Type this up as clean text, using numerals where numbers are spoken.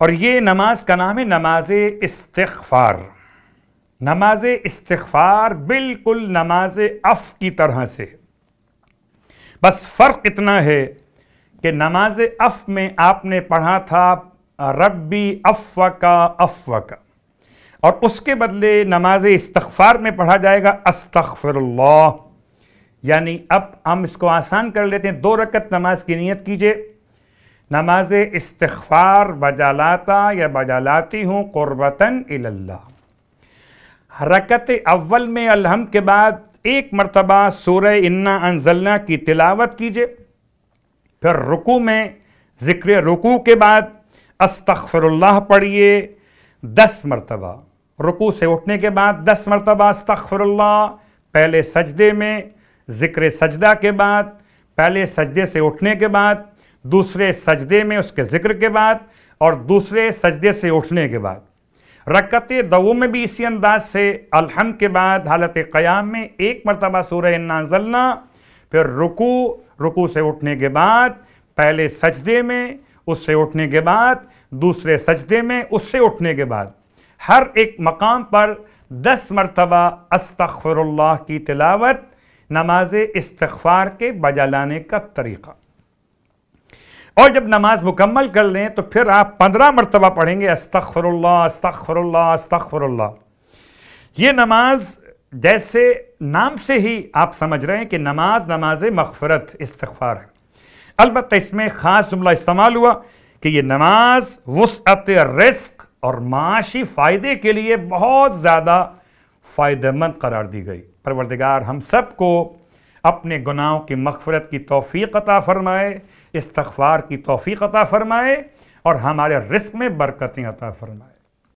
اور یہ نماز کا نام ہے نماز استغفار۔ نماز استغفار بالکل نماز عفو کی طرح سے، بس فرق اتنا ہے کہ نماز عفو میں آپ نے پڑھا تھا ربی عفوکا عفوکا، اور اس کے بدلے نماز استغفار میں پڑھا جائے گا استغفر اللہ۔ یعنی اب ہم اس کو آسان کر لیتے ہیں، 2 رکعت نماز کی نیت کیجئے، نماز استغفار بجالاتا یا بجالاتی ہوں قربتاً اللہ۔ رکعت اول میں الحمد کے بعد 1 مرتبہ سورہ انا انزلنا کی تلاوت کیجئے، پھر رکوع میں ذکر رکوع کے بعد استغفر اللہ پڑھیے 10 مرتبہ، رکوع سے اٹھنے کے بعد 10 مرتبہ استغفر اللہ، پہلے سجدے میں ذکر سجدہ کے بعد، پہلے سجدے سے اٹھنے کے بعد، دوسرے سجدے میں اس کے ذکر کے بعد، اور دوسرے سجدے سے اٹھنے کے بعد۔ رکعت دوم میں بھی اسی انداز سے الحمد کے بعد حالت قیام میں 1 مرتبہ سورہ انا انزلنا، پھر رکوع سے اٹھنے کے بعد پہلے سجدے میں، اس سے اٹھنے کے بعد دوسرے سجدے میں، اس سے اٹھنے کے بعد ہر ایک مقام پر 10 مرتبہ استغفر اللہ کی تلاوت نماز استغفار کے بجا لانے کا طریقہ۔ اور جب نماز مکمل کر لیں تو پھر آپ 15 مرتبہ پڑھیں گے استغفر اللہ استغفر اللہ استغفر اللہ۔ یہ نماز جیسے نام سے ہی آپ سمجھ رہے ہیں کہ نماز مغفرت استغفار ہے، البتہ اس میں خاص جملہ استعمال ہوا کہ یہ نماز وسعت رزق اور معاشی فائدے کے لیے بہت زیادہ فائدہ مند قرار دی گئی۔ پروردگار ہم سب کو اپنے گناہوں کی مغفرت کی توفیق عطا فرمائے، استغفار کی توفیق عطا فرمائے، اور ہمارے رزق میں برکتیں عطا فرمائے۔